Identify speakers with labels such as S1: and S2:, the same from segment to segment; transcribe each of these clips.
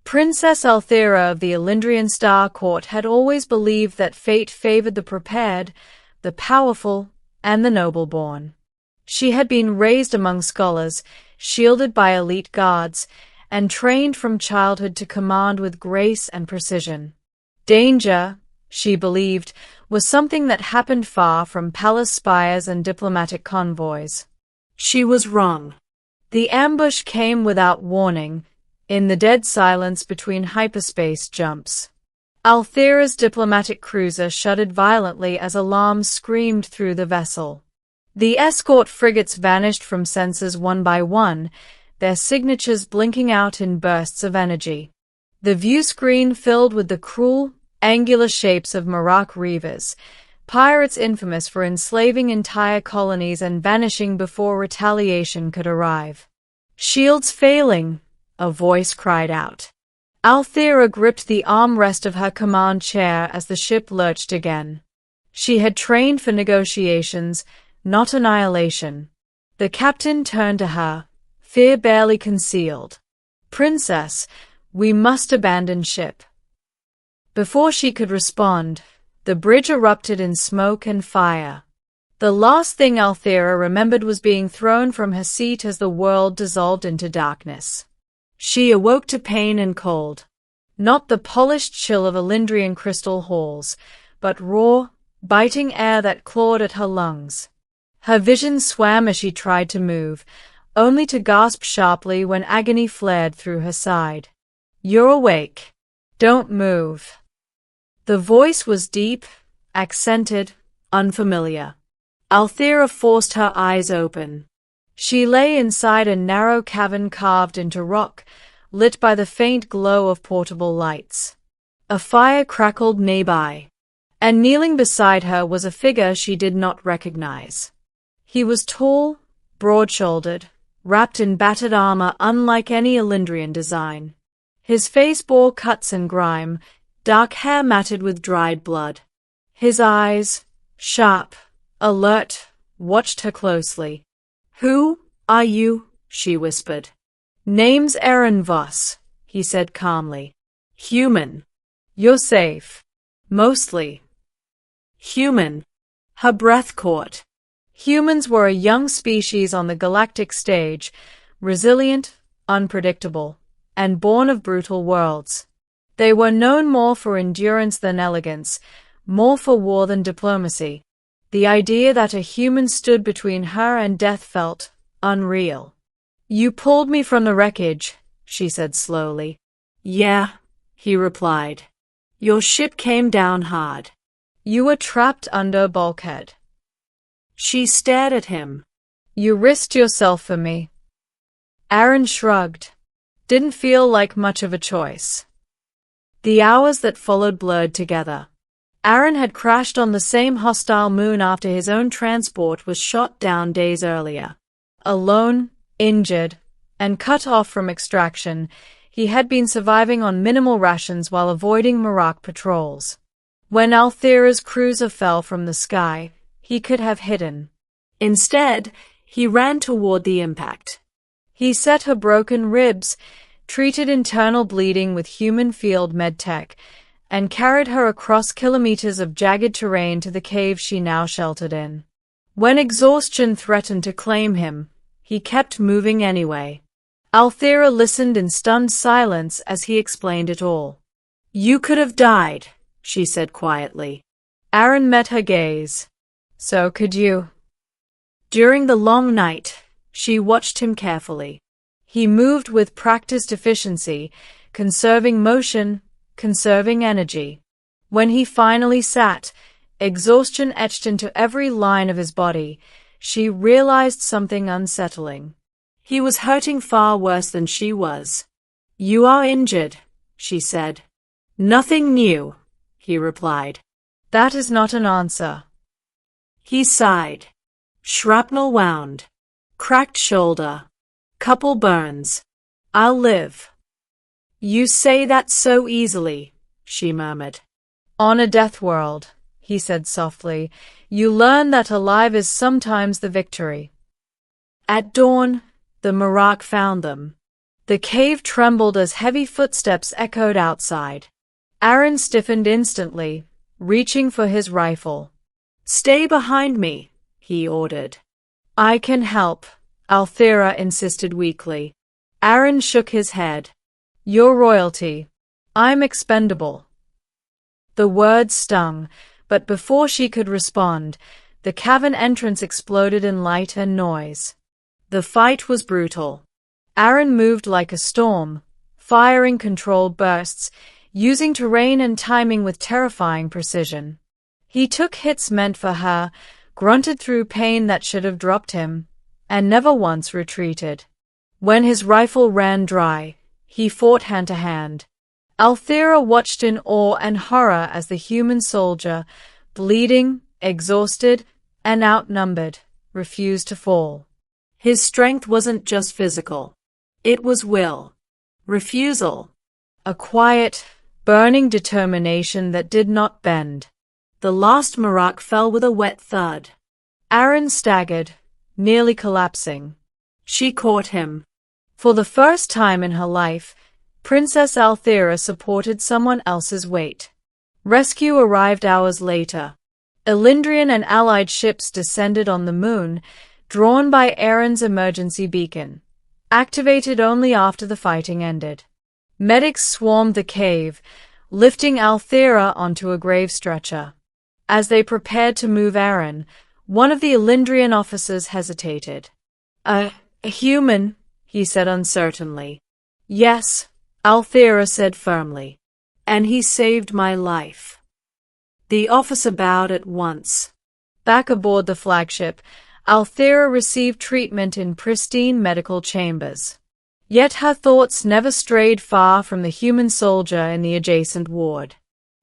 S1: Princess Althera of the Elendrian Star Court had always believed that fate favored the prepared, the powerful, and the noble-born. She had been raised among scholars, shielded by elite guards, and trained from childhood to command with grace and precision. Danger, she believed, was something that happened far from palace spires and diplomatic convoys. She was wrong. The ambush came without warning, in the dead silence between hyperspace jumps. Althera's diplomatic cruiser shuddered violently as alarms screamed through the vessel. The escort frigates vanished from sensors one by one, their signatures blinking out in bursts of energy. The view screen filled with the cruel, angular shapes of Marak reavers, pirates infamous for enslaving entire colonies and vanishing before retaliation could arrive. "Shields failing," a voice cried out. Althera gripped the armrest of her command chair as the ship lurched again. She had trained for negotiations, not annihilation. The captain turned to her, fear barely concealed. "Princess, we must abandon ship." Before she could respond, the bridge erupted in smoke and fire. The last thing Althera remembered was being thrown from her seat as the world dissolved into darkness. She awoke to pain and cold. Not the polished chill of Elendrian crystal halls, but raw, biting air that clawed at her lungs. Her vision swam as she tried to move, only to gasp sharply when agony flared through her side. "You're awake. Don't move." The voice was deep, accented, unfamiliar. Althera forced her eyes open. She lay inside a narrow cavern carved into rock, lit by the faint glow of portable lights. A fire crackled nearby, and kneeling beside her was a figure she did not recognize. He was tall, broad-shouldered, wrapped in battered armor unlike any Elendrian design. His face bore cuts and grime, dark hair matted with dried blood. His eyes, sharp, alert, watched her closely. "Who are you?" she whispered. "Name's Aaron Voss," he said calmly. "Human. You're safe. Mostly." Human. Her breath caught. Humans were a young species on the galactic stage, resilient, unpredictable, and born of brutal worlds. They were known more for endurance than elegance, more for war than diplomacy. The idea that a human stood between her and death felt unreal. "You pulled me from the wreckage," she said slowly. "Yeah," he replied. "Your ship came down hard. You were trapped under a bulkhead." She stared at him. "You risked yourself for me." Aaron shrugged. Didn't feel like much of a choice. The hours that followed blurred together. Aaron had crashed on the same hostile moon after his own transport was shot down days earlier. Alone, injured, and cut off from extraction, he had been surviving on minimal rations while avoiding Marak patrols. When Althera's cruiser fell from the sky, he could have hidden. Instead, he ran toward the impact. He set her broken ribs, treated internal bleeding with human field medtech, and carried her across kilometers of jagged terrain to the cave she now sheltered in. When exhaustion threatened to claim him, he kept moving anyway. Althera listened in stunned silence as he explained it all. "You could have died," she said quietly. Aaron met her gaze. "So could you." During the long night, she watched him carefully. He moved with practiced efficiency, conserving motion, conserving energy. When he finally sat, exhaustion etched into every line of his body, she realized something unsettling. He was hurting far worse than she was. "You are injured," she said. "Nothing new," he replied. "That is not an answer." He sighed. "Shrapnel wound. Cracked shoulder. Couple burns. I'll live." "You say that so easily," she murmured. "On a Deathworld," he said softly, "you learn that alive is sometimes the victory." At dawn, the Marak found them. The cave trembled as heavy footsteps echoed outside. Aaron stiffened instantly, reaching for his rifle. "Stay behind me," he ordered. "I can help," Althea insisted weakly. Aaron shook his head. "You're royalty. I'm expendable." The words stung, but before she could respond, the cavern entrance exploded in light and noise. The fight was brutal. Aaron moved like a storm, firing controlled bursts, using terrain and timing with terrifying precision. He took hits meant for her, grunted through pain that should have dropped him, and never once retreated. When his rifle ran dry, he fought hand to hand. Althea watched in awe and horror as the human soldier, bleeding, exhausted, and outnumbered, refused to fall. His strength wasn't just physical. It was will. Refusal. A quiet, burning determination that did not bend. The last Marak fell with a wet thud. Aaron staggered, nearly collapsing. She caught him. For the first time in her life, Princess Althea supported someone else's weight. Rescue arrived hours later. Elendrian and allied ships descended on the moon, drawn by Aaron's emergency beacon, activated only after the fighting ended. Medics swarmed the cave, lifting Althea onto a grave stretcher. As they prepared to move Aaron, one of the Elendrian officers hesitated. A human," he said uncertainly. "Yes," Althea said firmly. "And he saved my life." The officer bowed at once. Back aboard the flagship, Althea received treatment in pristine medical chambers. Yet her thoughts never strayed far from the human soldier in the adjacent ward.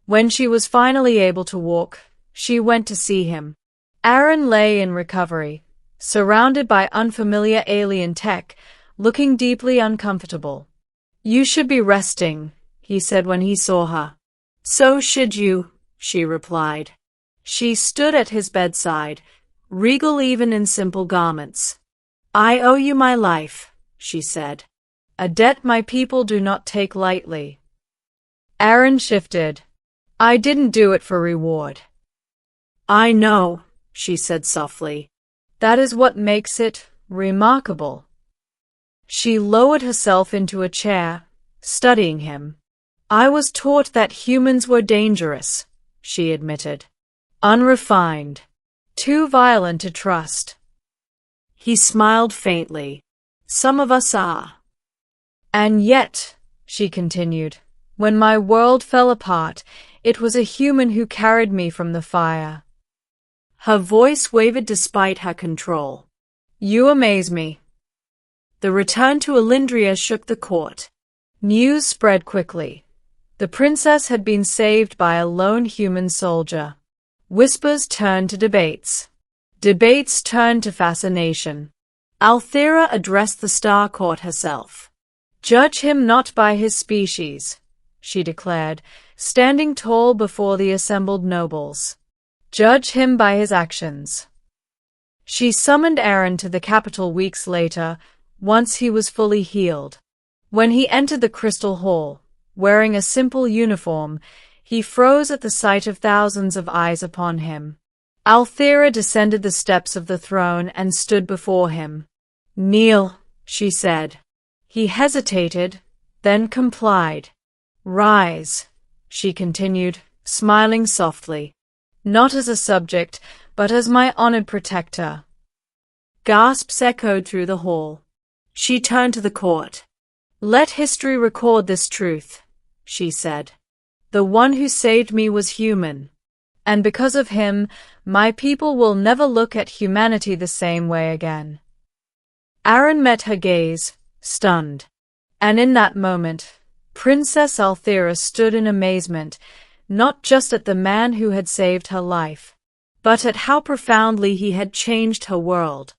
S1: When she was finally able to walk, she went to see him. Aaron lay in recovery, surrounded by unfamiliar alien tech, looking deeply uncomfortable. "You should be resting," he said when he saw her. "So should you," she replied. She stood at his bedside, regal even in simple garments. "I owe you my life," she said. "A debt my people do not take lightly." Aaron shifted. "I didn't do it for reward." "I know," she said softly. "That is what makes it remarkable." She lowered herself into a chair, studying him. "I was taught that humans were dangerous," she admitted. "Unrefined. Too violent to trust." He smiled faintly. "Some of us are." "And yet," she continued, "when my world fell apart, it was a human who carried me from the fire." Her voice wavered despite her control. "You amaze me." The return to Elendria shook the court. News spread quickly. The princess had been saved by a lone human soldier. Whispers turned to debates. Debates turned to fascination. Althea addressed the Star Court herself. "Judge him not by his species," she declared, standing tall before the assembled nobles. "Judge him by his actions." She summoned Aaron to the capital weeks later, once he was fully healed. When he entered the Crystal Hall, wearing a simple uniform, he froze at the sight of thousands of eyes upon him. Althea descended the steps of the throne and stood before him. "Kneel," she said. He hesitated, then complied. "Rise," she continued, smiling softly. "Not as a subject, but as my honored protector." Gasps echoed through the hall. She turned to the court. "Let history record this truth," she said. "The one who saved me was human. And because of him, my people will never look at humanity the same way again." Aaron met her gaze, stunned. And in that moment, Princess Althea stood in amazement, not just at the man who had saved her life, but at how profoundly he had changed her world.